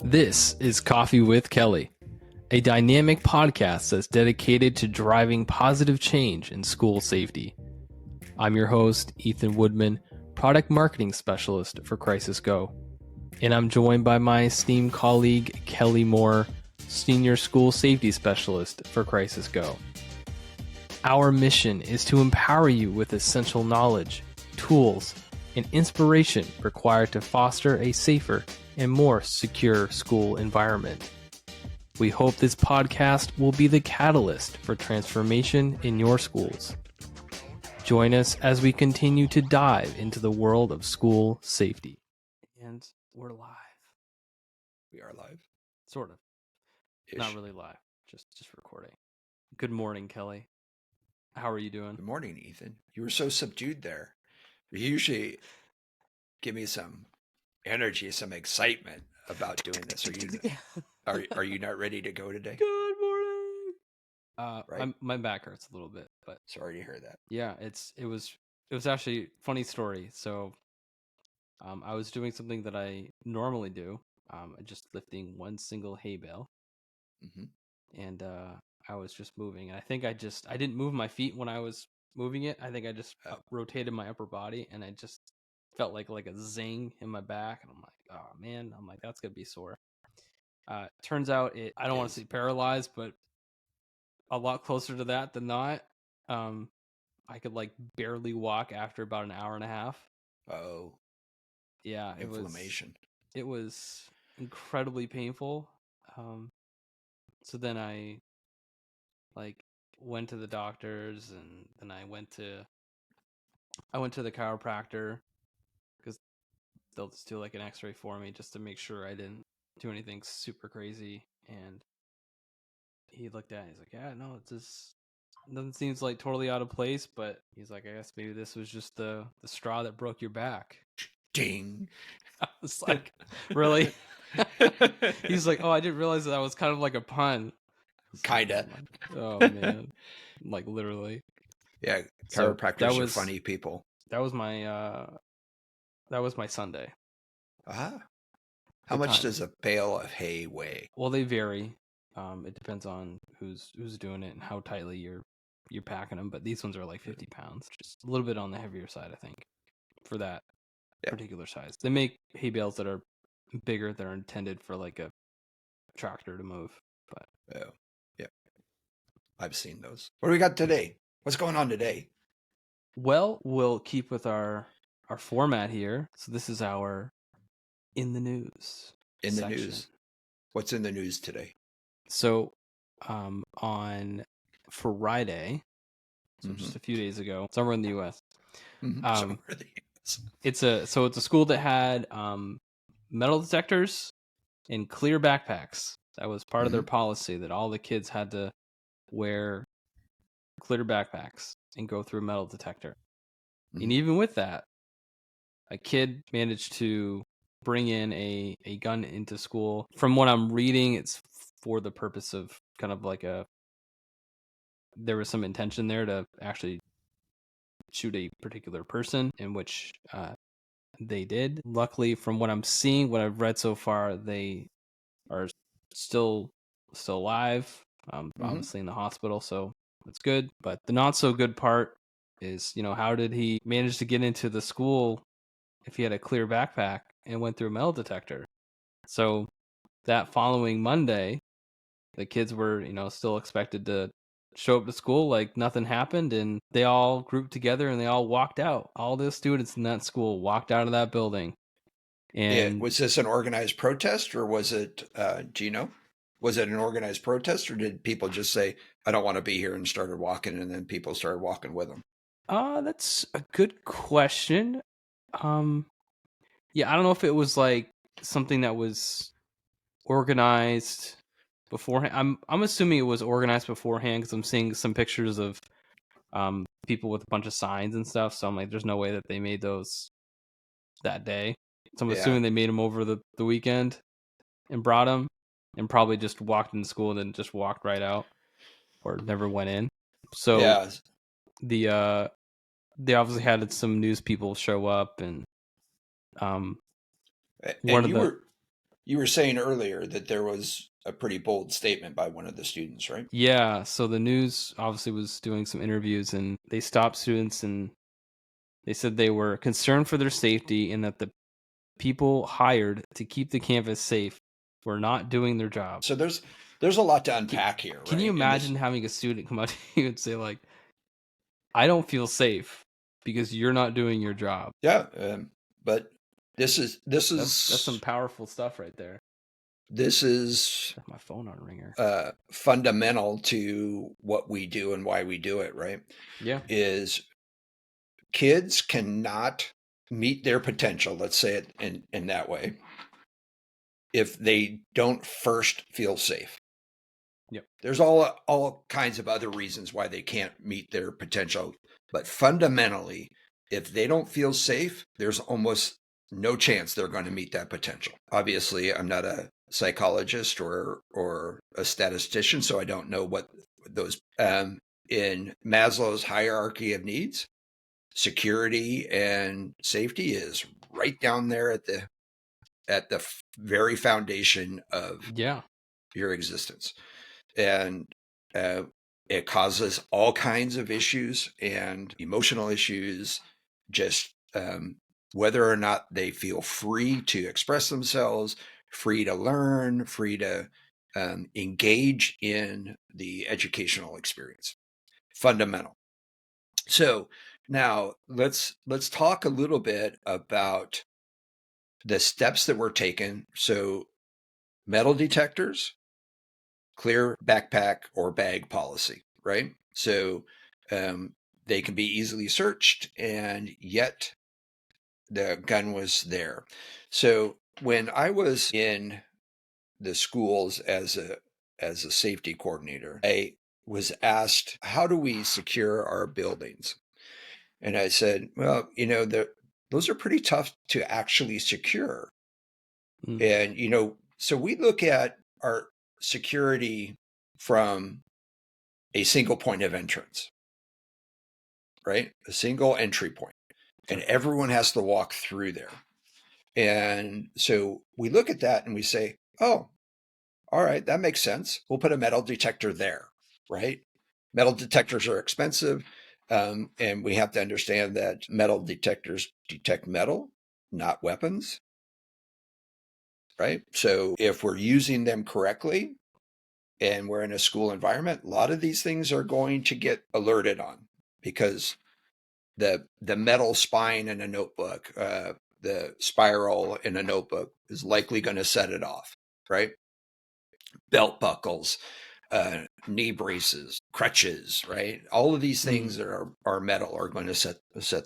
This is Coffee with Kelly, a dynamic podcast that's dedicated to driving positive change in school safety. I'm your host, Ethan Woodman, Product Marketing Specialist for Crisis Go, and I'm joined by my esteemed colleague, Kelly Moore, Senior School Safety Specialist for Crisis Go. Our mission is to empower you with essential knowledge, tools, and inspiration required to foster a safer and more secure school environment. We hope this podcast will be the catalyst for transformation in your schools. Join us as we continue to dive into the world of school safety. And we're live. We are live. Sort of. Ish. Not really live, just recording. Good morning, Kelly. How are you doing? Good morning, Ethan. You were so subdued there. You usually give me some energy, some excitement about doing this. Are you not ready to go today? Good morning. Right? My back hurts a little bit, but Sorry to hear that. yeah, it was actually a funny story. So, I was doing something that I normally do, just lifting one single hay bale, and I was just moving. And I think I didn't move my feet when I was moving it. I think I just rotated my upper body, and I just felt like a zing in my back, and I'm like, oh man, that's gonna be sore. Turns out I don't want to say paralyzed, but a lot closer to that than not. I could barely walk after about an hour and a half. Oh, yeah, inflammation. It was incredibly painful. So then I went to the doctors, and then I went to the chiropractor because they'll just do an X-ray for me just to make sure I didn't do anything super crazy. And he looked at it, he's like, yeah, no, it just doesn't seem totally out of place, but he's like, I guess maybe this was just the straw that broke your back. Ding. I was like, really? He's like, oh, I didn't realize that was kind of like a pun. Kinda. Oh man. Literally. Yeah, chiropractors are funny people. That was my Sunday. How much does a bale of hay weigh? Well, they vary. It depends on who's doing it and how tightly you're packing them. But these ones are 50 pounds, just a little bit on the heavier side, I think, for that particular size. They make hay bales that are bigger, that are intended for a tractor to move. But yeah, I've seen those. What do we got today? What's going on today? Well, we'll keep with our format here. So this is our In the News. In the news. What's in the news today? So, on Friday, so just a few days ago, somewhere in the U.S. It's a school that had metal detectors and clear backpacks. That was part of their policy, that all the kids had to wear clear backpacks and go through a metal detector. And even with that, a kid managed to bring in a gun into school. From what I'm reading, it's for the purpose of kind of there was some intention there to actually shoot a particular person, in which they did. Luckily, from what I'm seeing, what I've read so far, they are still alive, obviously in the hospital, so that's good. But the not so good part is, how did he manage to get into the school if he had a clear backpack and went through a metal detector? So that following Monday, the kids were, still expected to show up to school like nothing happened, and they all grouped together and they all walked out. All the students in that school walked out of that building. And was this an organized protest, or was it, do you know? Was it an organized protest, or did people just say, I don't want to be here, and started walking, and then people started walking with them? That's a good question. Yeah, I don't know if it was something that was organized beforehand. I'm assuming it was organized beforehand, because I'm seeing some pictures of people with a bunch of signs and stuff. So I'm like, there's no way that they made those that day. So I'm assuming they made them over the weekend and brought them, and probably just walked into school and then just walked right out, or never went in. So they obviously had some news people show up, and You were saying earlier that there was a pretty bold statement by one of the students, right? Yeah, so the news obviously was doing some interviews, and they stopped students, and they said they were concerned for their safety and that the people hired to keep the campus safe were not doing their job. So there's a lot to Can, unpack here, can you right? And this, imagine having a student come up to you and say, like, I don't feel safe because you're not doing your job? yeah, but this That's is some powerful stuff right there. this is Set my phone on ringer. fundamental to what we do and why we do it, right? Yeah. Is kids cannot meet their potential, let's say it in that way, if they don't first feel safe. Yep. There's all kinds of other reasons why they can't meet their potential, but fundamentally, if they don't feel safe, there's almost no chance they're going to meet that potential. Obviously, I'm not a psychologist or a statistician, so I don't know what those in Maslow's hierarchy of needs, security and safety is right down there at the very foundation of Yeah. your existence. And it causes all kinds of issues and emotional issues, just whether or not they feel free to express themselves, free to learn, free to engage in the educational experience. Fundamental. So now let's talk a little bit about the steps that were taken. So metal detectors, clear backpack or bag policy, right? So they can be easily searched, and yet the gun was there. So when I was in the schools as a safety coordinator, I was asked, how do we secure our buildings? And I said, well, those are pretty tough to actually secure. Mm. And, so we look at our security from a single point of entrance, right? A single entry point. And everyone has to walk through there. And so we look at that and we say, oh, all right, that makes sense. We'll put a metal detector there, right? Metal detectors are expensive. And we have to understand that metal detectors detect metal, not weapons, right? So if we're using them correctly and we're in a school environment, a lot of these things are going to get alerted on, because the metal spine in a notebook, the spiral in a notebook is likely going to set it off, right? Belt buckles, knee braces, crutches, right? All of these things that are metal are going to set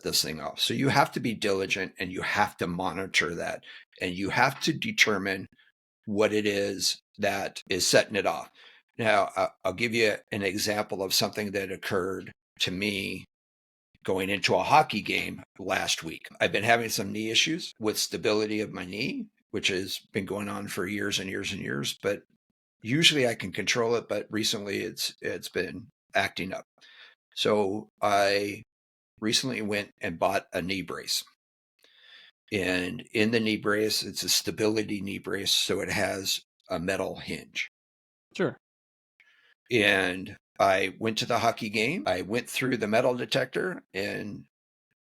this thing off. So you have to be diligent, and you have to monitor that, and you have to determine what it is that is setting it off. Now, I'll give you an example of something that occurred to me going into a hockey game last week. I've been having some knee issues with stability of my knee, which has been going on for years and years and years, but usually I can control it, but recently it's been acting up. So I recently went and bought a knee brace. And in the knee brace, it's a stability knee brace, so it has a metal hinge. Sure. And I went to the hockey game. I went through the metal detector, and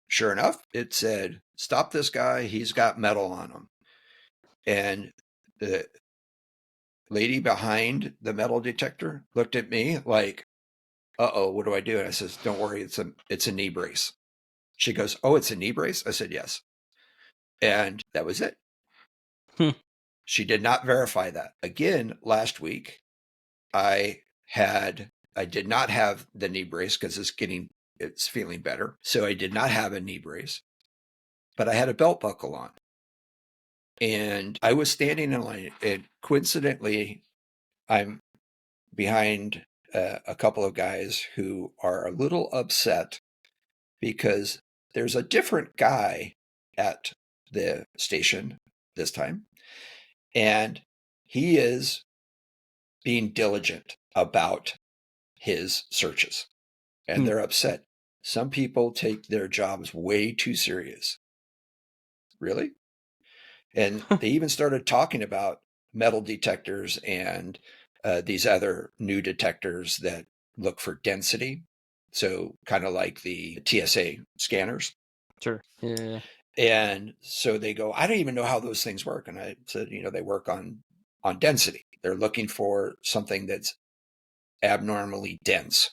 sure enough, it said, stop this guy. He's got metal on him. And the lady behind the metal detector looked at me like, uh-oh, what do I do? And I says, don't worry, it's a knee brace. She goes, oh, it's a knee brace? I said, yes. And that was it. She did not verify that. Again, last week, I did not have the knee brace because it's feeling better. So I did not have a knee brace, but I had a belt buckle on. And I was standing in line, and coincidentally, I'm behind a couple of guys who are a little upset because there's a different guy at the station this time, and he is being diligent about his searches, and they're upset. Some people take their jobs way too serious. Really? And they even started talking about metal detectors and these other new detectors that look for density. So kind of like the TSA scanners. Sure. Yeah. And so they go, I don't even know how those things work. And I said, they work on density. They're looking for something that's abnormally dense.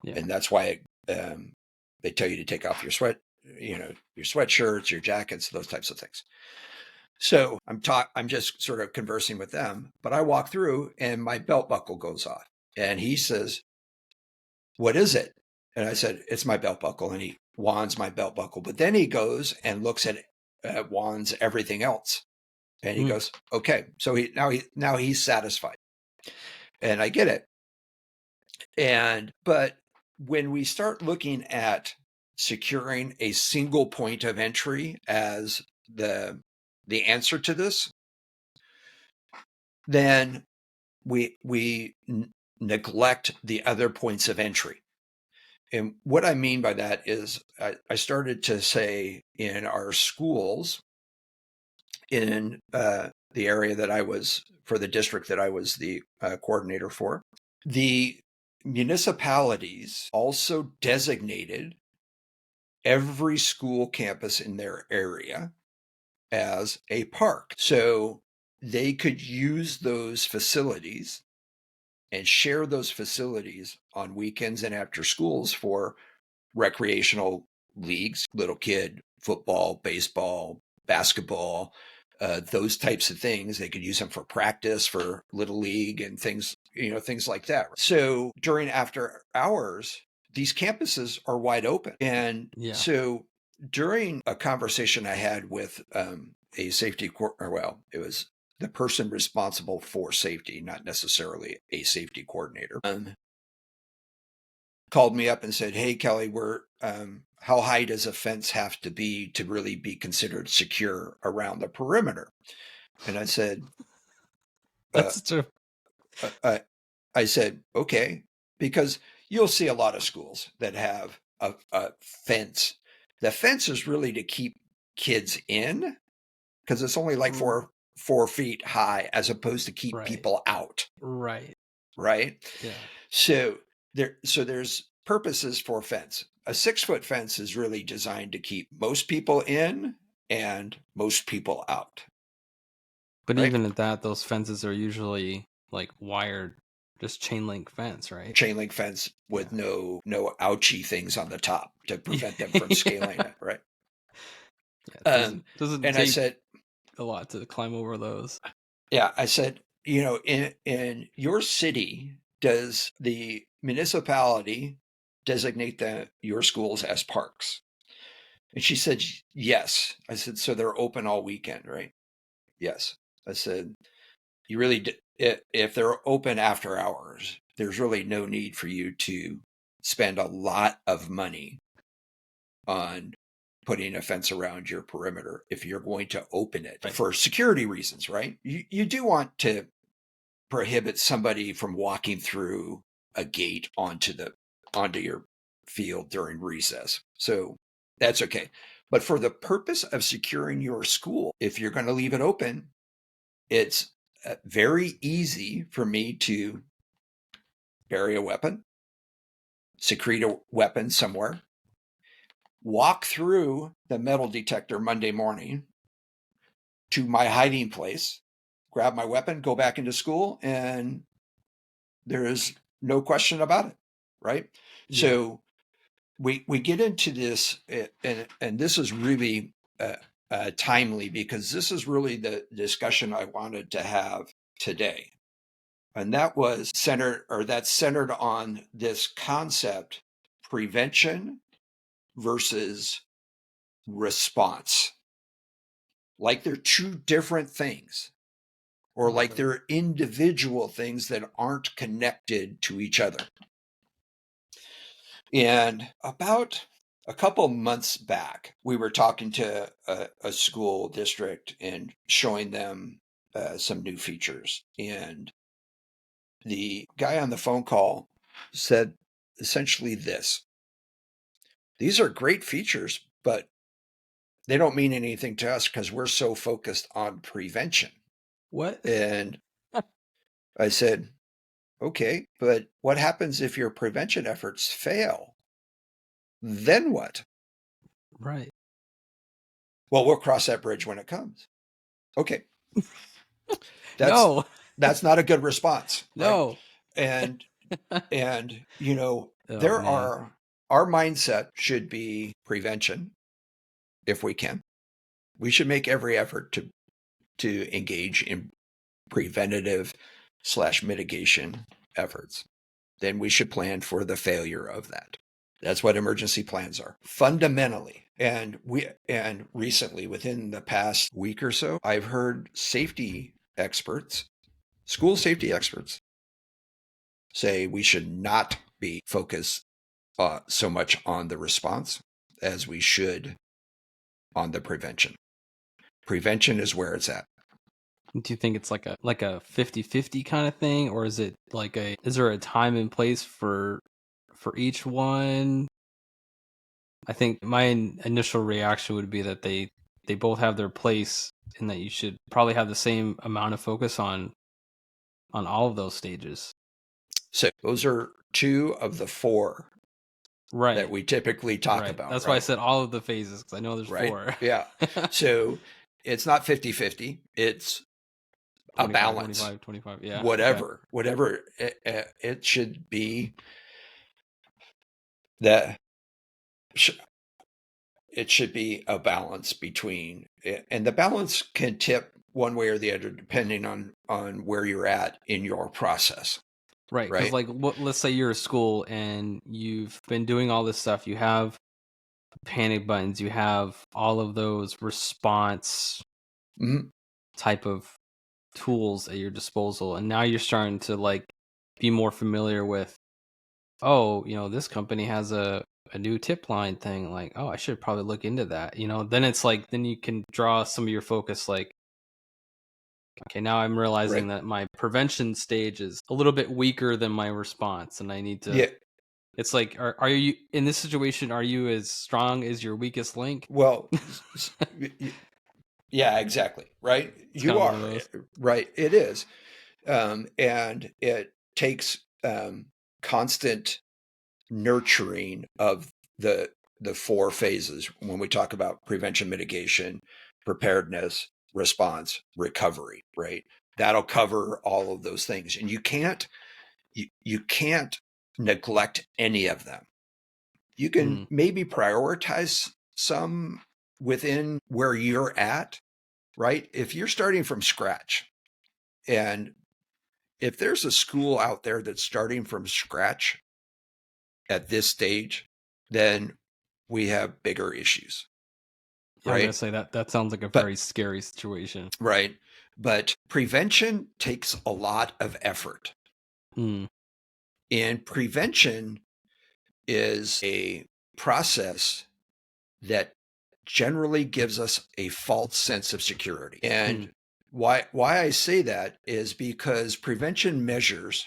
Yeah. And that's why they tell you to take off your your sweatshirts, your jackets, those types of things. So I'm just sort of conversing with them, but I walk through and my belt buckle goes off. And he says, what is it? And I said, it's my belt buckle. And he wands my belt buckle. But then he goes and looks at wands everything else. And he goes, okay. So now he's satisfied. And I get it. But when we start looking at securing a single point of entry as the answer to this, then we neglect the other points of entry. And what I mean by that is I started to say in our schools in the area that I was for the district that I was the coordinator for, the municipalities also designated every school campus in their area as a park. So they could use those facilities and share those facilities on weekends and after schools for recreational leagues, little kid football, baseball, basketball, those types of things. They could use them for practice for little league and things, things like that. So during after hours, these campuses are wide open. And so during a conversation I had with a safety it was the person responsible for safety, not necessarily a safety coordinator, called me up and said, hey, Kelly, how high does a fence have to be to really be considered secure around the perimeter? And I said, That's true. I said, okay, because you'll see a lot of schools that have a fence. The fence is really to keep kids in because it's only like 4 feet high as opposed to keep people out. Right. Yeah. So there's purposes for fence. A 6-foot fence is really designed to keep most people in and most people out. But even at that, those fences are usually like wired, just chain link fence, right? Chain link fence with no ouchy things on the top to prevent them from scaling it, right? Yeah, doesn't and take I said a lot to climb over those. Yeah, I said, in your city, does the municipality designate your schools as parks? And she said, yes. I said, so they're open all weekend, right? Yes. I said, you really, if they're open after hours, there's really no need for you to spend a lot of money on putting a fence around your perimeter if you're going to open it for security reasons, right? You do want to prohibit somebody from walking through a gate onto your field during recess. So that's okay. But for the purpose of securing your school, if you're going to leave it open, it's very easy for me to bury a weapon, secrete a weapon somewhere, walk through the metal detector Monday morning to my hiding place, grab my weapon, go back into school, and there is no question about it, right? Yeah. So we get into this, and this is really timely because this is really the discussion I wanted to have today, and that's centered on this concept: prevention versus response. Like they're two different things, or like they're individual things that aren't connected to each other. And about a couple months back, we were talking to a school district and showing them some new features. And the guy on the phone call said essentially this: these are great features, but they don't mean anything to us because we're so focused on prevention. What? And I said, okay, but what happens if your prevention efforts fail? Then what? Right. Well, we'll cross that bridge when it comes. Okay. That's No. that's not a good response, right? No. And and Oh there man. are our mindset should be prevention if we can. We should make every effort to engage in preventative / mitigation efforts. Then we should plan for the failure of that. That's what emergency plans are fundamentally. And recently, within the past week or so, I've heard safety experts, school safety experts, say we should not be focused so much on the response as we should on the prevention. Prevention is where it's at. Do you think it's like a 50-50 kind of thing, or is it like is there a time and place for each one? I think my initial reaction would be that they both have their place, and that you should probably have the same amount of focus on all of those stages. So those are two of the four that Right. we typically talk Right. about, That's why I right? said all of the phases, because I know there's Right? four. Yeah. So it's not 50-50. It's a 25, balance. 25, 25. Yeah. Okay. Whatever it should be, that it should be a balance between, and the balance can tip one way or the other depending on where you're at in your process, Right. Because right? like, let's say you're a school and you've been doing all this stuff. You have panic buttons. You have all of those response Mhm. type of tools at your disposal, and now you're starting to like be more familiar with, oh, this company has a new tip line thing, like, oh, I should probably look into that. Then it's like, then you can draw some of your focus, like, okay, now I'm realizing Right. that my prevention stage is a little bit weaker than my response, and I need to. Yeah. It's like, are you in this situation, are you as strong as your weakest link? Well, yeah, exactly. Right. It's kind You of one of are those. right. It is. And it takes constant nurturing of the four phases when we talk about prevention, mitigation, preparedness, response, recovery, right? That'll cover all of those things. And you can't neglect any of them. You can Mm, maybe prioritize some within where you're at, right? If you're starting from scratch, and if there's a school out there that's starting from scratch at this stage, then we have bigger issues, I was gonna right? say that sounds like a But very scary situation. right, but prevention takes a lot of effort, Mm, and prevention is a process that generally gives us a false sense of security. mm, And why I say that is because prevention measures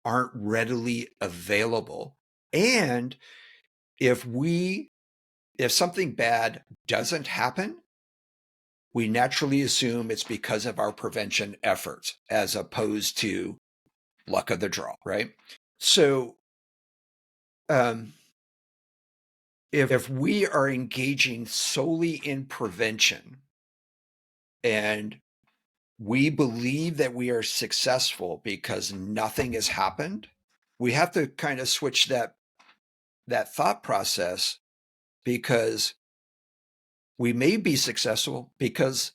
aren't readily available. And if something bad doesn't happen, we naturally assume it's because of our prevention efforts as opposed to luck of the draw, right? So um, if we are engaging solely in prevention and we believe that we are successful because nothing has happened, we have to kind of switch that thought process, because we may be successful because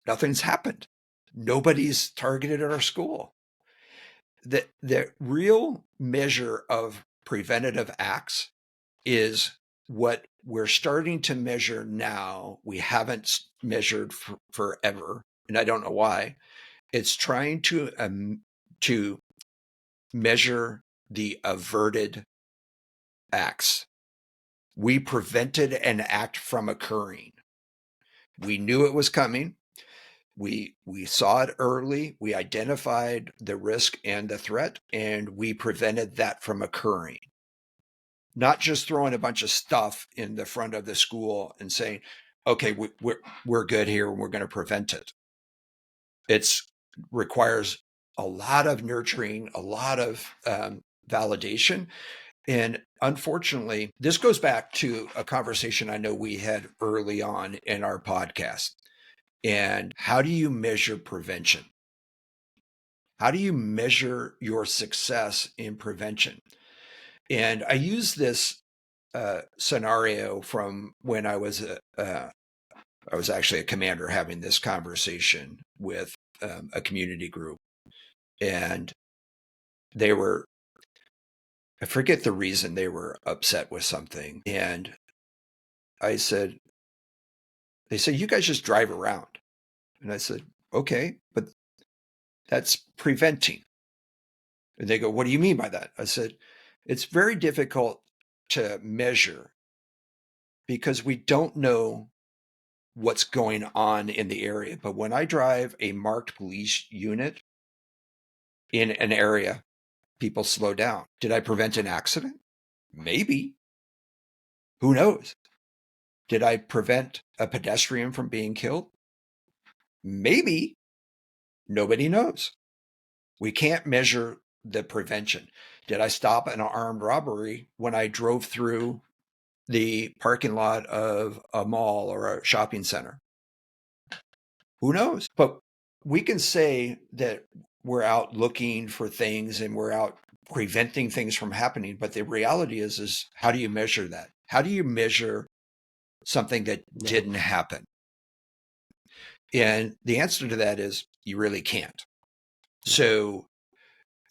nothing's happened. Nobody's targeted at our school. The real measure of preventative acts is what we're starting to measure now. We haven't measured forever, and I don't know why. It's trying to measure the averted acts. We prevented an act from occurring. We knew it was coming. We saw it early. We identified the risk and the threat, and we prevented that from occurring. Not just throwing a bunch of stuff in the front of the school and saying, "Okay, we're good here, and we're going to prevent it." It's requires a lot of nurturing, a lot of validation. And unfortunately, this goes back to a conversation I know we had early on in our podcast. And how do you measure prevention? How do you measure your success in prevention? And I use this scenario from when I was actually a commander having this conversation with a community group, and they were, I forget the reason they were upset with something. And I said, they said, you guys just drive around. And I said, okay, but that's preventing. And they go, what do you mean by that? I said, it's very difficult to measure because we don't know what's going on in the area. But when I drive a marked police unit in an area, people slow down. Did I prevent an accident? Maybe. Who knows? Did I prevent a pedestrian from being killed? Maybe. Nobody knows. We can't measure the prevention. Did I stop an armed robbery when I drove through the parking lot of a mall or a shopping center? Who knows? But we can say that we're out looking for things and we're out preventing things from happening. But the reality is how do you measure that? How do you measure something that didn't happen? And the answer to that is you really can't. So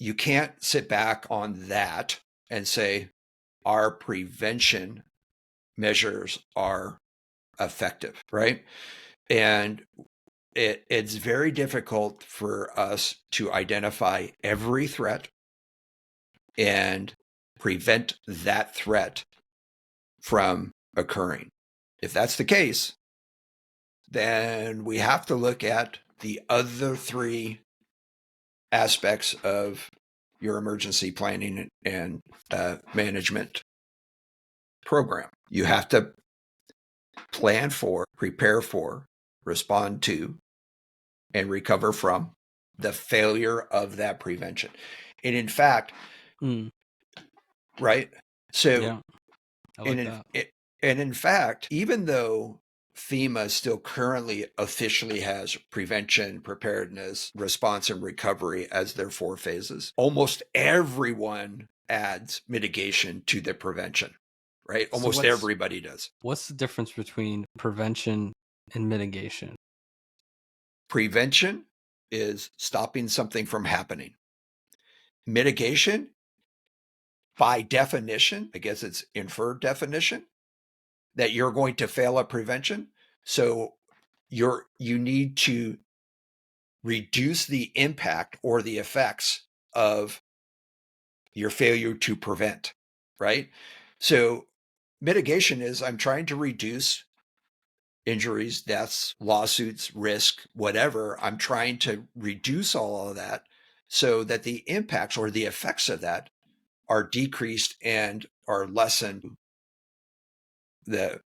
you can't sit back on that and say our prevention measures are effective, right? And it's very difficult for us to identify every threat and prevent that threat from occurring. If that's the case, then we have to look at the other three aspects of your emergency planning and management program. You have to plan for, prepare for, respond to, and recover from the failure of that prevention. And in fact, right? So, yeah, I like that. And in fact, even though FEMA still currently officially has prevention, preparedness, response, and recovery as their 4 phases, almost everyone adds mitigation to the prevention, right? Almost everybody does. What's the difference between prevention and mitigation? Prevention is stopping something from happening. Mitigation, by definition, I guess it's inferred definition, that you're going to fail at prevention. So you need to reduce the impact or the effects of your failure to prevent, right? So mitigation is I'm trying to reduce injuries, deaths, lawsuits, risk, whatever. I'm trying to reduce all of that so that the impacts or the effects of that are decreased and are lessened. And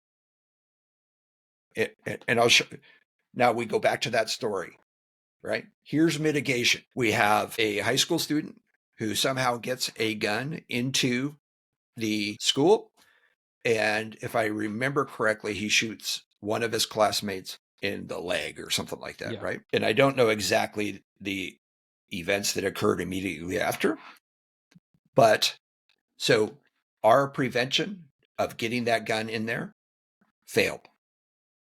I'll show. Now we go back to that story, right? Here's mitigation. We have a high school student who somehow gets a gun into the school. And if I remember correctly, he shoots one of his classmates in the leg or something like that, right? And I don't know exactly the events that occurred immediately after. But so our prevention of getting that gun in there failed.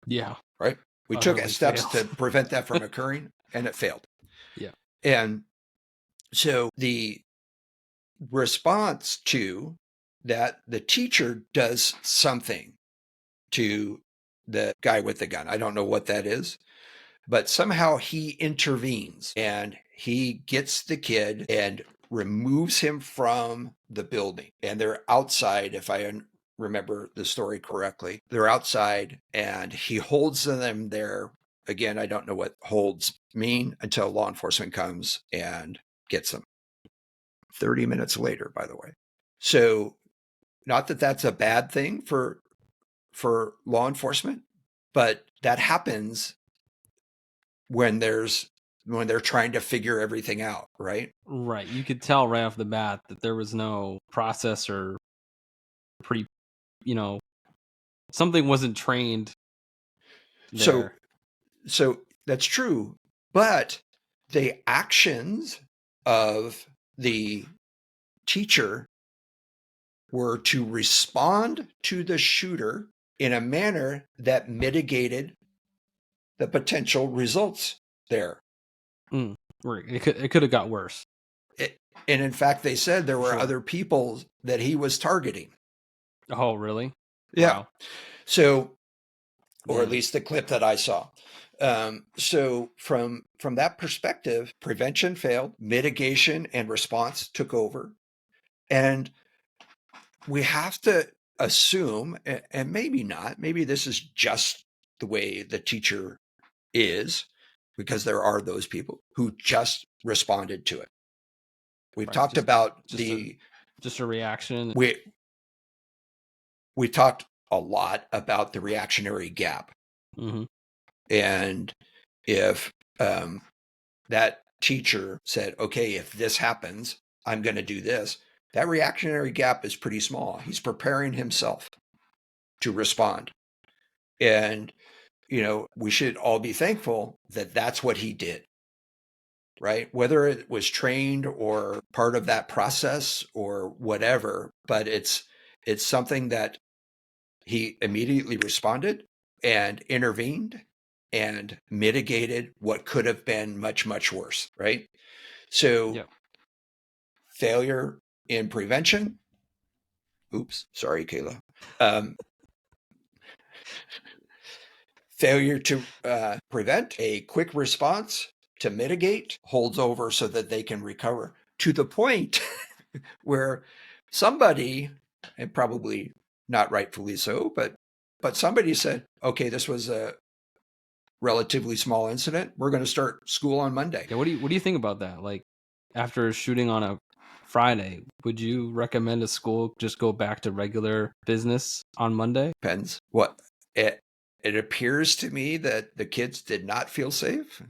Yeah. Right? We took steps to prevent that from occurring, and it failed. Yeah. And so the response to that, the teacher does something to the guy with the gun. I don't know what that is, but somehow he intervenes and he gets the kid and removes him from the building. And they're outside, if I remember the story correctly. They're outside and he holds them there. Again, I don't know what holds mean until law enforcement comes and gets them. 30 minutes later, by the way. So not that that's a bad thing for law enforcement, but that happens when there's when they're trying to figure everything out, right? Right. You could tell right off the bat that there was no process or pretty, something wasn't trained So, there. so that's true, but the actions of the teacher were to respond to the shooter in a manner that mitigated the potential results there. Right. It could have got worse. And in fact, they said there were Sure. other people that he was targeting. Oh, really? Yeah. Wow. So, or at Man. least the clip that I saw. So from that perspective, prevention failed, mitigation and response took over, and we have to assume, and maybe not, maybe this is just the way the teacher is, because there are those people who just responded to it. We've Right. talked about just a reaction. we talked a lot about the reactionary gap. Mm-hmm. And if that teacher said, okay, if this happens, I'm going to do this, that reactionary gap is pretty small. He's preparing himself to respond. And, we should all be thankful that that's what he did, right? Whether it was trained or part of that process or whatever, but it's something that he immediately responded and intervened and mitigated what could have been much, much worse, right? So Yep. failure in prevention. Oops, sorry, Kayla. Failure to prevent, a quick response to mitigate holds over so that they can recover to the point where somebody, and probably not rightfully so, but somebody said, okay, this was a relatively small incident. We're going to start school on Monday. Yeah. What do you think about that? Like, after a shooting on a Friday, would you recommend a school just go back to regular business on Monday? Depends. What it appears to me that the kids did not feel safe.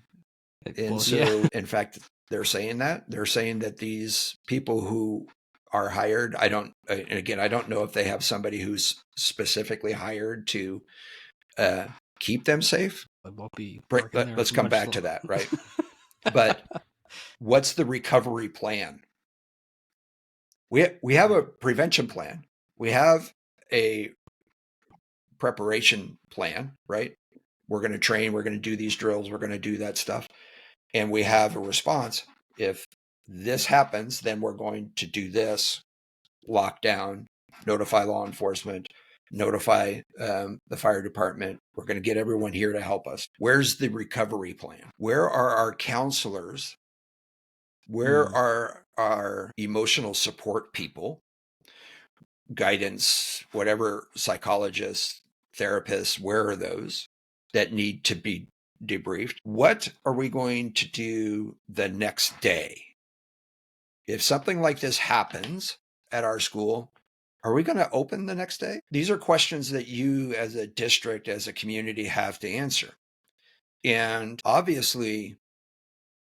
And so, in fact, they're saying that these people who are hired, and again, I don't know if they have somebody who's specifically hired to keep them safe. I won't be Right, working there let's for come much back to that, right? But what's the recovery plan? We have a prevention plan. We have a preparation plan, right? We're going to train, we're going to do these drills, we're going to do that stuff. And we have a response. If this happens, then we're going to do this, lock down, notify law enforcement, notify the fire department. We're going to get everyone here to help us. Where's the recovery plan? Where are our counselors? Where are our emotional support people, guidance, whatever, psychologists, therapists? Where are those that need to be debriefed? What are we going to do the next day? If something like this happens at our school, are we going to open the next day? These are questions that you as a district, as a community, have to answer. And obviously,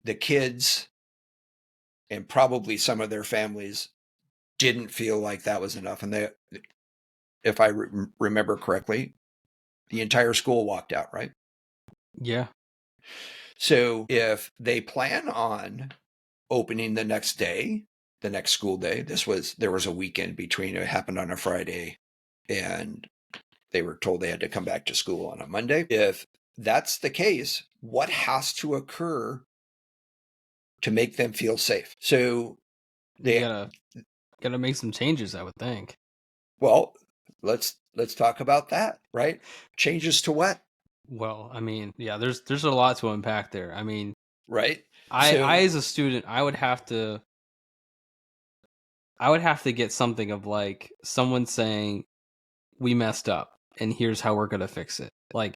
the kids and probably some of their families didn't feel like that was enough. And if I remember correctly, the entire school walked out, right? Yeah. So if they plan on opening the next day, the next school day, there was a weekend between, it happened on a Friday, and they were told they had to come back to school on a Monday. If that's the case, what has to occur to make them feel safe? So You gotta make some changes, I would think. Well, let's talk about that, right? Changes to what? Well, I mean, yeah, there's a lot to unpack there. I mean, Right? I as a student, I would have to get something of like someone saying we messed up and here's how we're gonna fix it. Like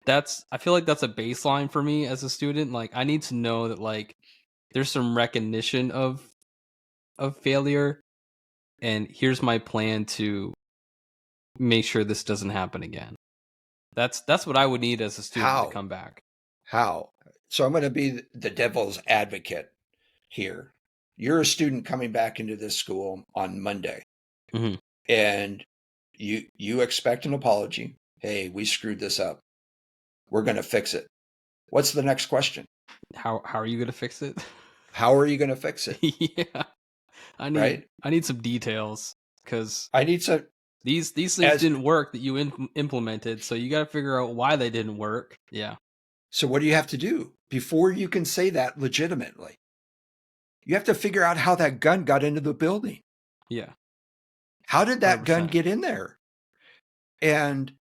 I feel like that's a baseline for me as a student. Like I need to know that like there's some recognition of failure, and here's my plan to make sure this doesn't happen again. That's what I would need as a student to come back. How? So I'm going to be the devil's advocate here. You're a student coming back into this school on Monday, Mm-hmm. and you expect an apology. Hey, we screwed this up. We're going to fix it. What's the next question? How are you gonna fix it? How are you going to fix it? Yeah, Right? I need some details because I need some these things as didn't work that you implemented, so you got to figure out why they didn't work. Yeah, so what do you have to do before you can say that legitimately? You have to figure out how that gun got into the building. yeah, How did hundred that gun percent. get in there? And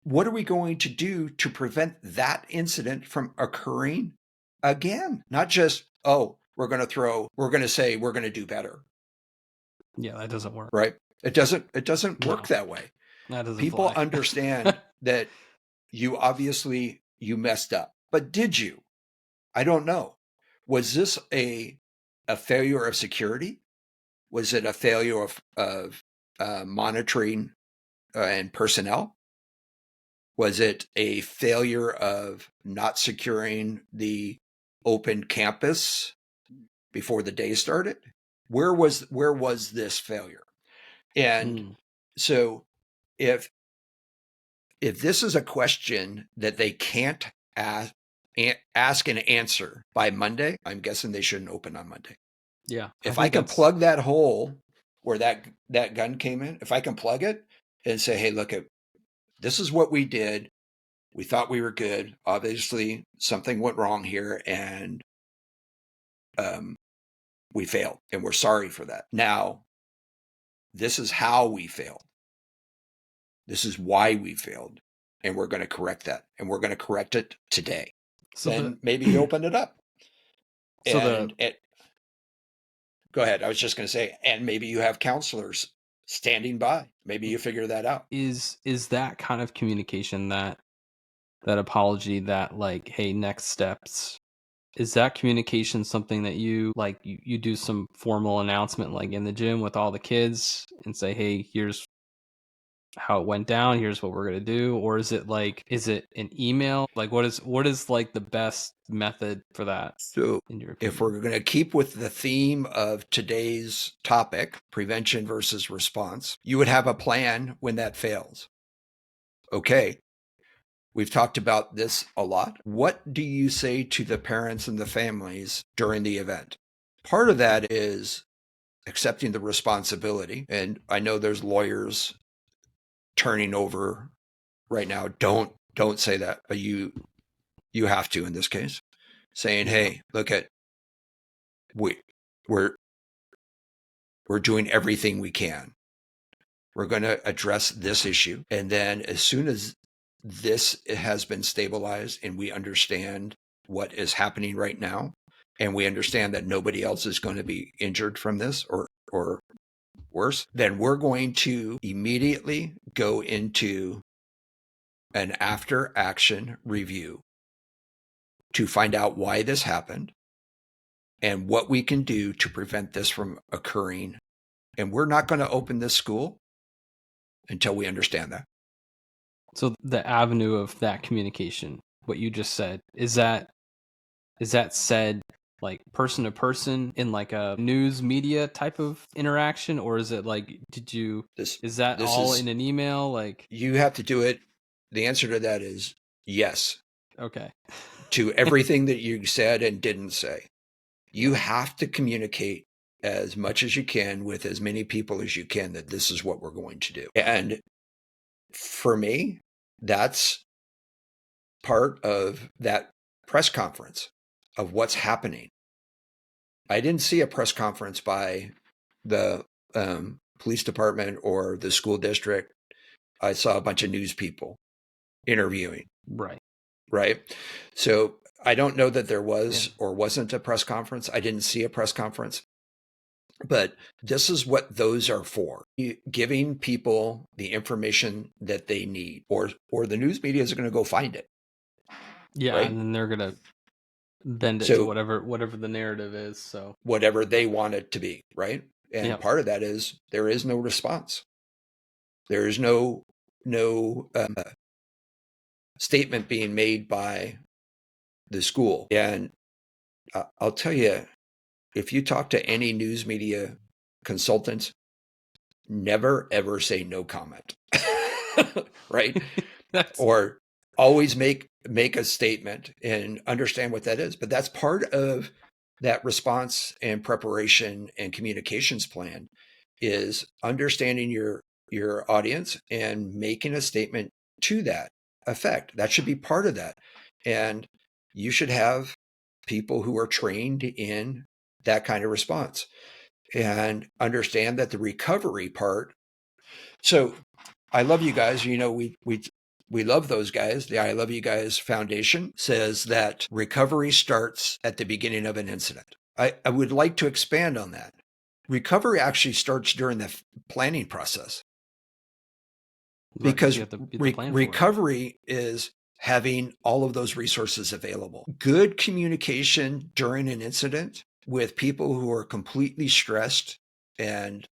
what are we going to do to prevent that incident from occurring again? Not just, oh, we're going to say we're going to do better, Yeah, that doesn't work. right? It doesn't work No, that way. that doesn't People fly. understand that you messed up. But did you? I don't know. Was this a failure of security? Was it a failure of monitoring and personnel? Was it a failure of not securing the open campus before the day started? Where was this failure? And Mm, so if this is a question that they can't ask and answer by Monday, I'm guessing they shouldn't open on Monday. yeah, I If I think can that's plug that hole where that gun came in, if I can plug it and say, hey, look, this is what we did. We thought we were good. Obviously, something went wrong here, and um, we failed, and we're sorry for that. Now, this is how we failed. This is why we failed, and we're going to correct that, and we're going to correct it today. so Then maybe you open it up, so the and go ahead. I was just going to say, and maybe you have counselors standing by. Maybe you figure that out. is that kind of communication, that apology, that like, hey, next steps, is that communication something that you like, you do some formal announcement like in the gym with all the kids and say, hey, here's how it went down, here's what we're going to do? Or is it like, is it an email? Like what is like the best method for that, So, in your if opinion? we're going to keep with the theme of today's topic, prevention versus response, you would have a plan when that fails. Okay, we've talked about this a lot. What do you say to the parents and the families during the event? Part of that is accepting the responsibility. And I know there's lawyers turning over right now. Don't say that, but you have to in this case, saying, Yeah. hey, look at we we're we're doing everything we can. We're going to address this issue. And then as soon as this has been stabilized and we understand what is happening right now, and we understand that nobody else is going to be injured from this or worse, then we're going to immediately go into an after action review to find out why this happened and what we can do to prevent this from occurring. And we're not going to open this school until we understand that. So the avenue of that communication, what you just said, is that said like person to person in like a news media type of interaction, or is it like, This is that this all is in an email? Like, you have to do it. The answer to that is yes okay. to everything that you said and didn't say. You Yeah. have to communicate as much as you can with as many people as you can that this is what we're going to do. And for me, that's part of that press conference of what's happening. I didn't see a press conference by the police department or the school district. I saw a bunch of news people interviewing, Right. right? So I don't know that there Yeah. was or wasn't a press conference. I didn't see a press conference, but this is what those are for. Giving people the information that they need, or the news media is going to go find it, Yeah, right? and then they're gonna bend it to So whatever the narrative is. So whatever they want it to be, right? And yeah. part of that is there is no response. There is no statement being made by the school. And I'll tell you, if you talk to any news media consultants, never ever say no comment. Right? Or always make a statement and understand what that is. But that's part of that response and preparation and communications plan, is understanding your audience and making a statement to that effect. That should be part of that. And you should have people who are trained in that kind of response and understand that the recovery part. So I love you guys. You know, we love those guys. The I Love You Guys Foundation says that recovery starts at the beginning of an incident. I would like to expand on that. Recovery actually starts during the planning process, because recovery is having all of those resources available. Good communication during an incident with people who are completely stressed and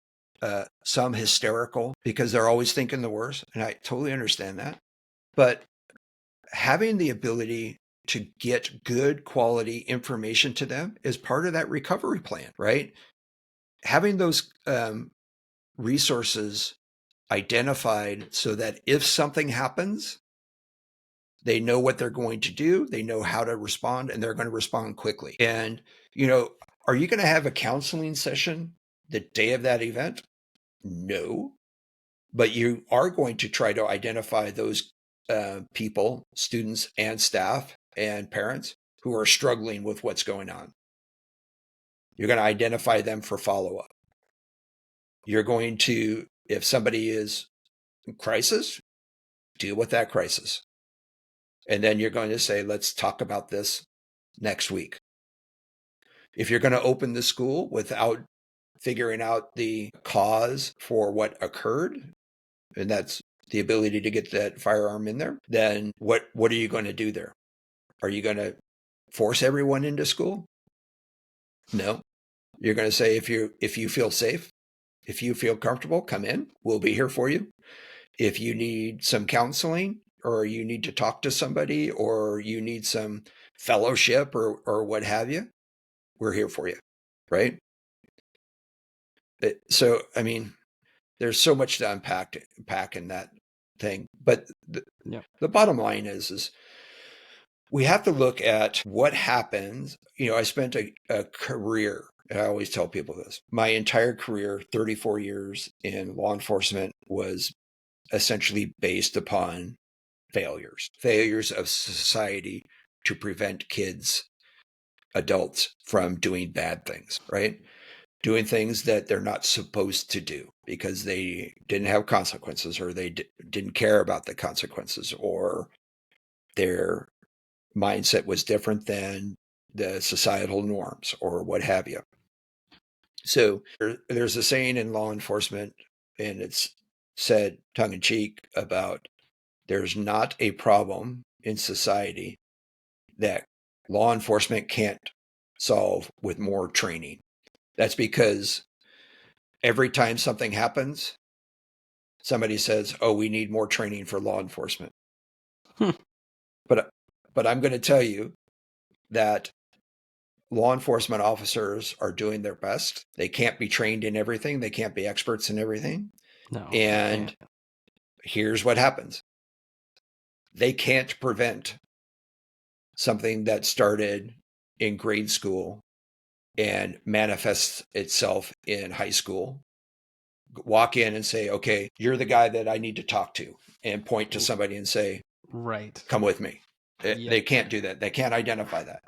some hysterical because they're always thinking the worst. And I totally understand that. But having the ability to get good quality information to them is part of that recovery plan, right? Having those resources identified so that if something happens, they know what they're going to do, they know how to respond, and they're going to respond quickly. And, you know, are you going to have a counseling session the day of that event? No. But you are going to try to identify those people, students and staff and parents who are struggling with what's going on. You're going to identify them for follow-up. You're going to, if somebody is in crisis, deal with that crisis. And then you're going to say, let's talk about this next week. If you're going to open the school without figuring out the cause for what occurred, and that's the ability to get that firearm in there, then what are you going to do there? Are you going to force everyone into school? No. You're going to say, if you feel safe, if you feel comfortable, come in. We'll be here for you. If you need some counseling, or you need to talk to somebody, or you need some fellowship or what have you, we're here for you, right? So, I mean, there's so much to unpack in that thing. But the bottom line is we have to look at what happens. You know, I spent a career, and I always tell people this, my entire career, 34 years in law enforcement, was essentially based upon failures of society to prevent kids, adults from doing bad things, right? Doing things that they're not supposed to do because they didn't have consequences, or they didn't care about the consequences, or their mindset was different than the societal norms, or what have you. So there's a saying in law enforcement, and it's said tongue in cheek, about there's not a problem in society that law enforcement can't solve with more training. That's because every time something happens, somebody says, oh, we need more training for law enforcement. But I'm going to tell you that law enforcement officers are doing their best. They can't be trained in everything. They can't be experts in everything. No. And here's what happens. They can't prevent something that started in grade school and manifests itself in high school. Walk in and say, okay, you're the guy that I need to talk to, and point to somebody and say, right, come with me. They can't do that. They can't identify that.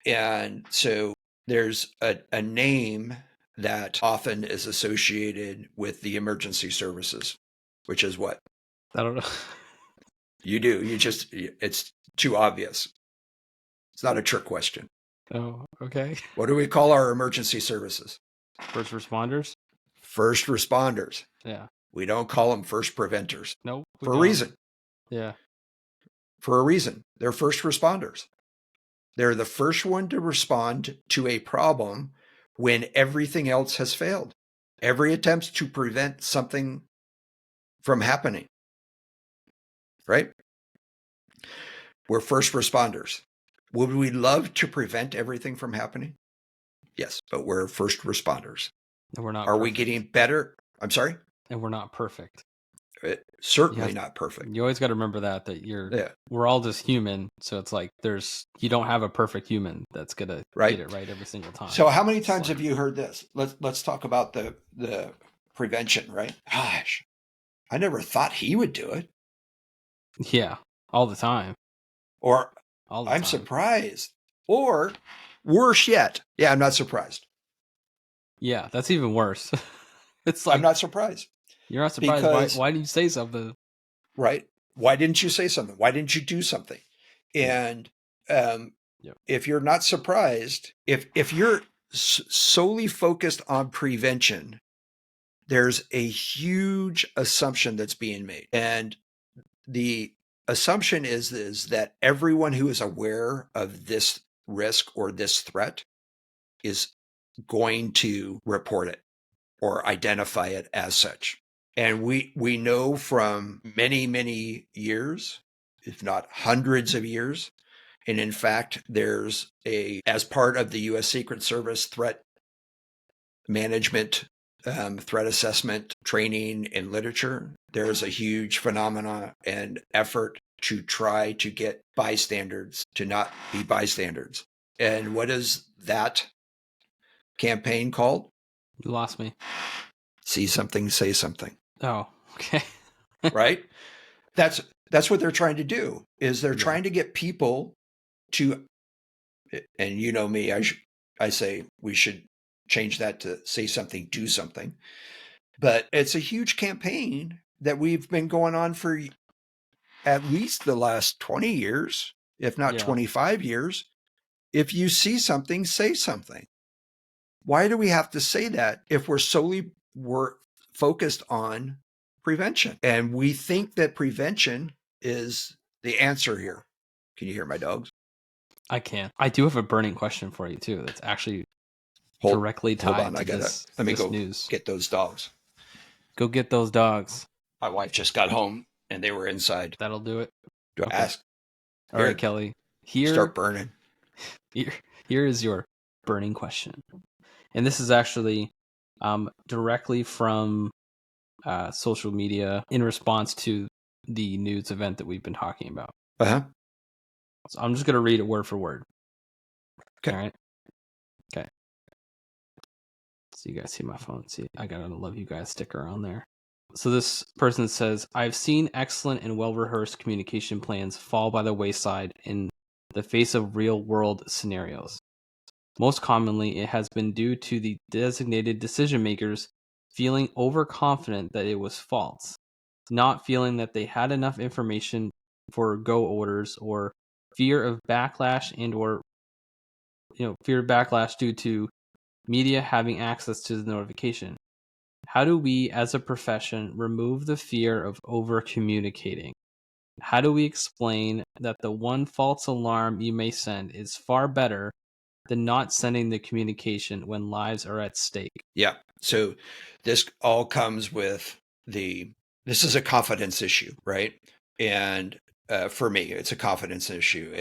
And so there's a name that often is associated with the emergency services, which is what? I don't know. You do. It's too obvious. It's not a trick question. Oh, okay. What do we call our emergency services? First responders? First responders. Yeah. We don't call them first preventers. Nope. For a reason. Yeah. For a reason. They're first responders. They're the first one to respond to a problem when everything else has failed. Every attempt to prevent something from happening. Right? We're first responders. Would we love to prevent everything from happening? Yes, but we're first responders. And we're not Are we perfect. getting better? I'm sorry? And we're not perfect. Certainly not perfect. You always got to remember that we're all just human. So it's like you don't have a perfect human that's going to get it right every single time. So how many times have you heard this? Let's talk about the prevention, right? Gosh, I never thought he would do it. Yeah, all the time. Or all the I'm time. surprised. Or worse yet, yeah, I'm not surprised. Yeah, that's even worse. It's like I'm not surprised. You're not surprised. Because, why didn't you say something? Right. Why didn't you say something? Why didn't you do something? And if you're not surprised, if you're solely focused on prevention, there's a huge assumption that's being made. And the assumption is that everyone who is aware of this risk or this threat is going to report it or identify it as such. And we know from many, many years, if not hundreds of years, and in fact, there's as part of the U.S. Secret Service threat management, threat assessment training and literature, there's a huge phenomena and effort to try to get bystanders to not be bystanders. And what is that campaign called? You lost me. See something, say something. Oh, okay. Right? That's what they're trying to do, is they're trying to get people to, and you know me, I say we should change that to say something, do something. But it's a huge campaign that we've been going on for at least the last 20 years, if not 25 years. If you see something, say something. Why do we have to say that if we're focused on prevention? And we think that prevention is the answer here. Can you hear my dogs? I can. I do have a burning question for you too. That's actually directly tied to this news. Get those dogs. Go get those dogs. My wife just got home and they were inside. That'll do it. Do I ask? All right, Kelly. Start burning. Here is your burning question. And this is actually directly from social media in response to the news event that we've been talking about. Uh-huh. So I'm just going to read it word for word. Okay. All right. Okay. So you guys see my phone. See, I got a love you guys sticker on there. So this person says, I've seen excellent and well-rehearsed communication plans fall by the wayside in the face of real-world scenarios. Most commonly, it has been due to the designated decision makers feeling overconfident that it was false, not feeling that they had enough information for go orders, or fear of backlash fear of backlash due to media having access to the notification. How do we, as a profession, remove the fear of over-communicating? How do we explain that the one false alarm you may send is far better than not sending the communication when lives are at stake? Yeah. So this all comes with this is a confidence issue, right? And for me, it's a confidence issue.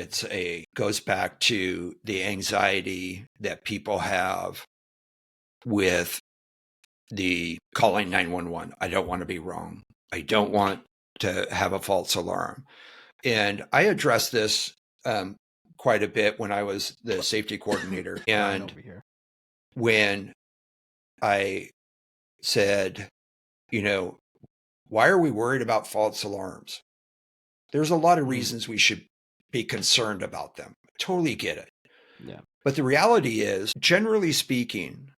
Goes back to the anxiety that people have with the calling 911. I don't want to be wrong. I don't want to have a false alarm. And I addressed this quite a bit when I was the safety coordinator. And when I said, why are we worried about false alarms? There's a lot of reasons we should be concerned about them. Totally get it. Yeah. But the reality is, generally speaking,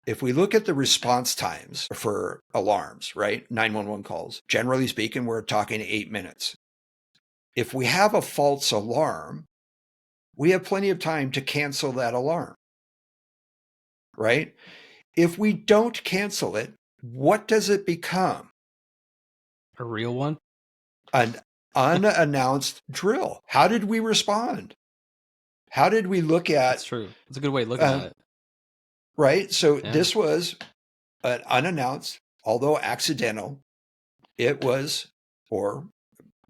if we look at the response times for alarms, right? 911 calls, generally speaking, we're talking 8 minutes. If we have a false alarm, we have plenty of time to cancel that alarm, right? If we don't cancel it, what does it become? A real one? An unannounced drill. How did we respond? How did we look at? That's true. It's a good way of looking at it. Right? So this was an unannounced, although accidental, it was, or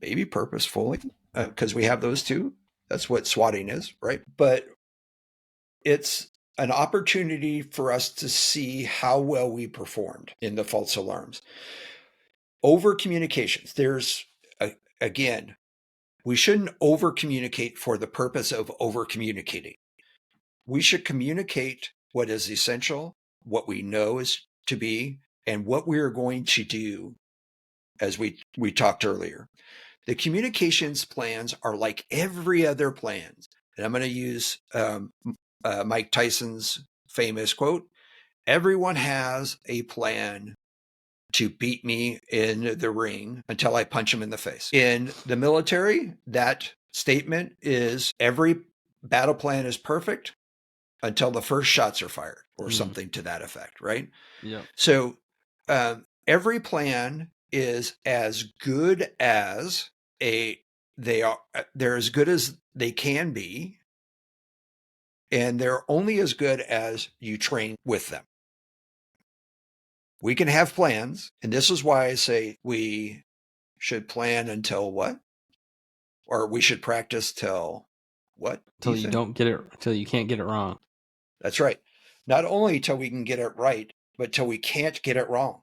maybe purposefully, because we have those two That's what swatting is, right? But it's an opportunity for us to see how well we performed in the false alarms. Over communications. Again, we shouldn't over communicate for the purpose of over communicating. We should communicate what is essential, what we know is to be, and what we are going to do, as we talked earlier. The communications plans are like every other plan. And I'm going to use Mike Tyson's famous quote: everyone has a plan to beat me in the ring until I punch him in the face. In the military, that statement is every battle plan is perfect until the first shots are fired, or something to that effect, right? Yeah. So every plan is as good as they're as good as they can be, and they're only as good as you train with them. We can have plans, and this is why I say we should plan until what? Or we should practice till what? Till you don't get it, till you can't get it wrong. That's right. Not only till we can get it right, but till we can't get it wrong.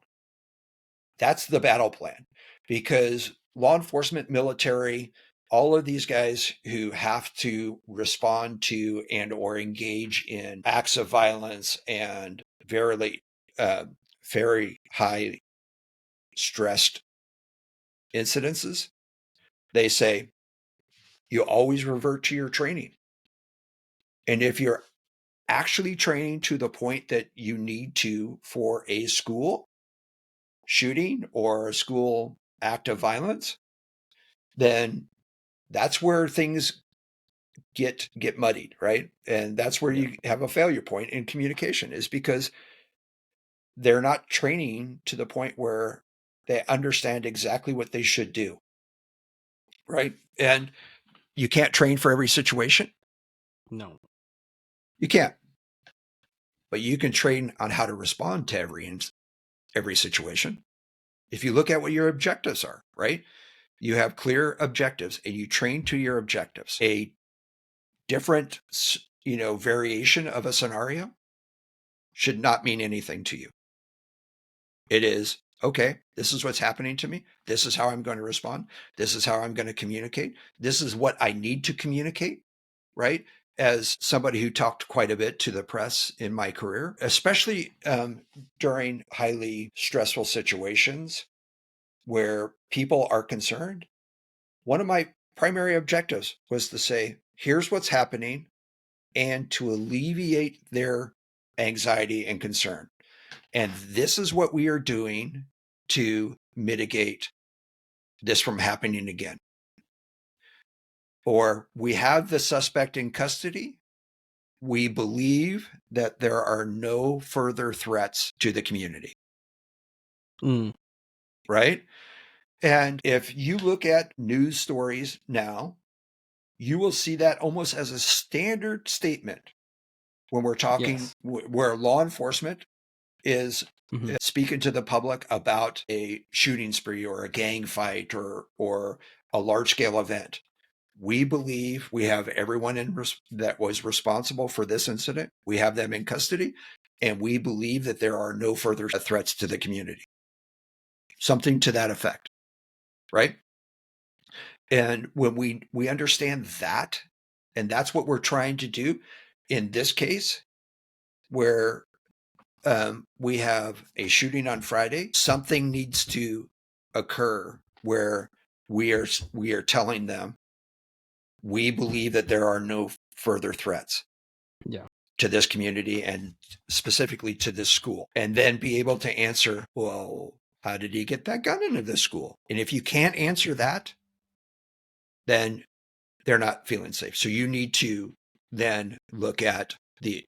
That's the battle plan, because law enforcement, military, all of these guys who have to respond to and or engage in acts of violence and very high stressed incidences, they say you always revert to your training. And if you're actually training to the point that you need to for a school shooting or a school act of violence, then that's where things get muddied, right? And that's where you have a failure point in communication, is because they're not training to the point where they understand exactly what they should do, right? And you can't train for every situation. No. You can't. But you can train on how to respond to every situation. If you look at what your objectives are, right? You have clear objectives and you train to your objectives. A different, variation of a scenario should not mean anything to you. It is, okay, this is what's happening to me. This is how I'm going to respond. This is how I'm going to communicate. This is what I need to communicate, right? As somebody who talked quite a bit to the press in my career, especially during highly stressful situations where people are concerned, one of my primary objectives was to say, here's what's happening, and to alleviate their anxiety and concern. And this is what we are doing to mitigate this from happening again. Or we have the suspect in custody. We believe that there are no further threats to the community. Right? And if you look at news stories now, you will see that almost as a standard statement when we're talking, where law enforcement is speaking to the public about a shooting spree or a gang fight or a large scale event. We believe we have everyone that was responsible for this incident. We have them in custody, and we believe that there are no further threats to the community. Something to that effect, right? And when we understand that, and that's what we're trying to do in this case, where we have a shooting on Friday, something needs to occur where we are telling them we believe that there are no further threats to this community and specifically to this school, and then be able to answer, well, how did he get that gun into this school? And if you can't answer that, then they're not feeling safe. So you need to then look at the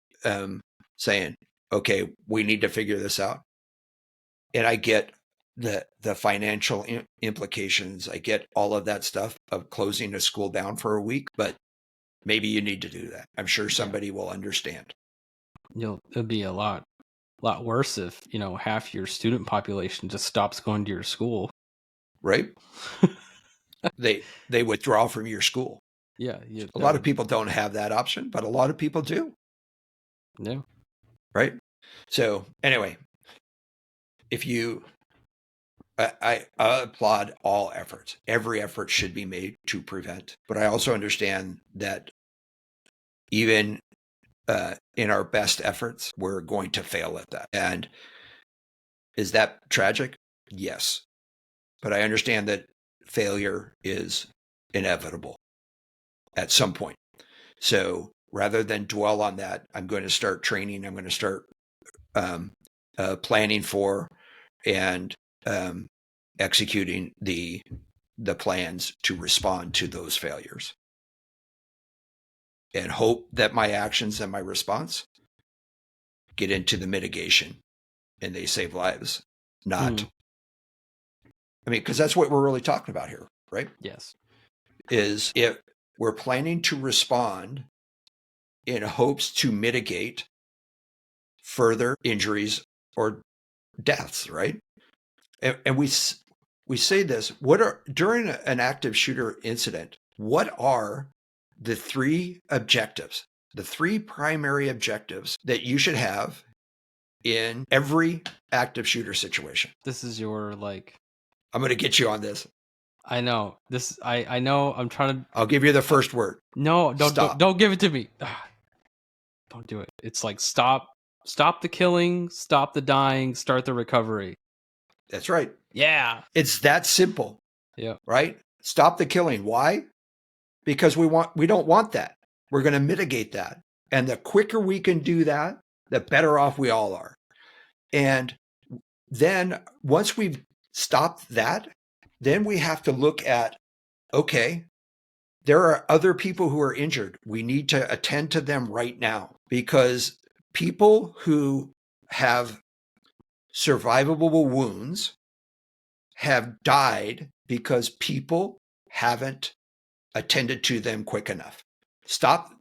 saying, okay, we need to figure this out. And I get the financial implications. I get all of that stuff of closing a school down for a week, but maybe you need to do that. I'm sure somebody will understand. It'd be a lot worse if, half your student population just stops going to your school. Right? They withdraw from your school. Yeah. A lot of people don't have that option, but a lot of people do. Yeah. Right. So anyway, if you, I applaud all efforts. Every effort should be made to prevent. But I also understand that even in our best efforts, we're going to fail at that. And is that tragic? Yes. But I understand that failure is inevitable at some point. So rather than dwell on that, I'm going to start training. I'm going to start planning for and executing the plans to respond to those failures, and hope that my actions and my response get into the mitigation and they save lives. Not, I mean, because that's what we're really talking about here, right? Yes. Is if we're planning to respond in hopes to mitigate further injuries or deaths, right? And we say this, during an active shooter incident, what are the three objectives, the three primary objectives that you should have in every active shooter situation? This is your I'm going to get you on this. I know this. I know. I'm trying to. I'll give you the first word. No, Stop. don't give it to me. Don't do it. It's like stop the killing, stop the dying, start the recovery. That's right. Yeah. It's that simple. Yeah. Right? Stop the killing. Why? Because we don't want that. We're going to mitigate that. And the quicker we can do that, the better off we all are. And then once we've stopped that, then we have to look at, okay, there are other people who are injured. We need to attend to them right now, because people who have survivable wounds have died because people haven't attended to them quick enough. Stop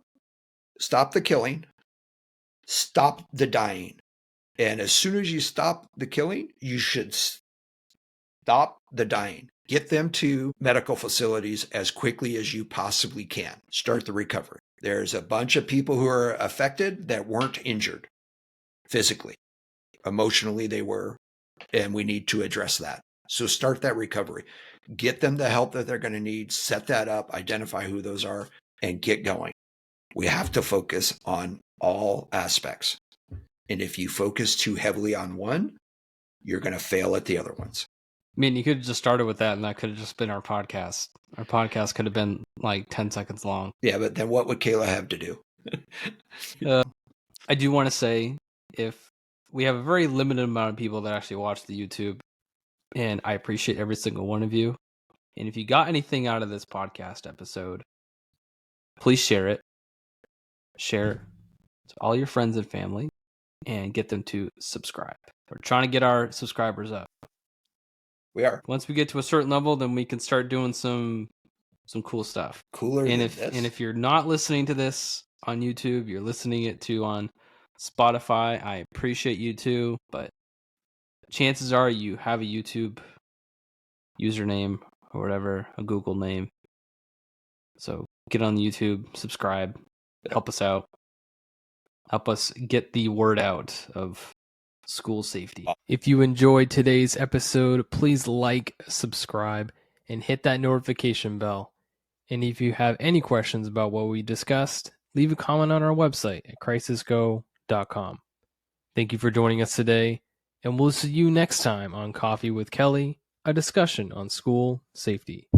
the killing, stop the dying. And as soon as you stop the killing, you should stop the dying. Get them to medical facilities as quickly as you possibly can. Start the recovery. There's a bunch of people who are affected that weren't injured physically. Emotionally, they were, and we need to address that. So start that recovery. Get them the help that they're going to need, set that up, identify who those are, and get going. We have to focus on all aspects. And if you focus too heavily on one, you're going to fail at the other ones. I mean, you could have just started with that, and that could have just been our podcast. Our podcast could have been like 10 seconds long. Yeah, but then what would Kayla have to do? I do want to say, if we have a very limited amount of people that actually watch the YouTube, and I appreciate every single one of you. And if you got anything out of this podcast episode, please share it. Share it to all your friends and family, and get them to subscribe. We're trying to get our subscribers up. We are. Once we get to a certain level, then we can start doing some cool stuff. Cooler and than this. And if you're not listening to this on YouTube, you're listening it to on Spotify, I appreciate you too, but chances are you have a YouTube username or whatever, a Google name. So get on YouTube, subscribe, help us out. Help us get the word out of school safety. If you enjoyed today's episode, please like, subscribe, and hit that notification bell. And if you have any questions about what we discussed, leave a comment on our website at crisisgo.com. Thank you for joining us today, and we'll see you next time on Coffee with Kelly, a discussion on school safety.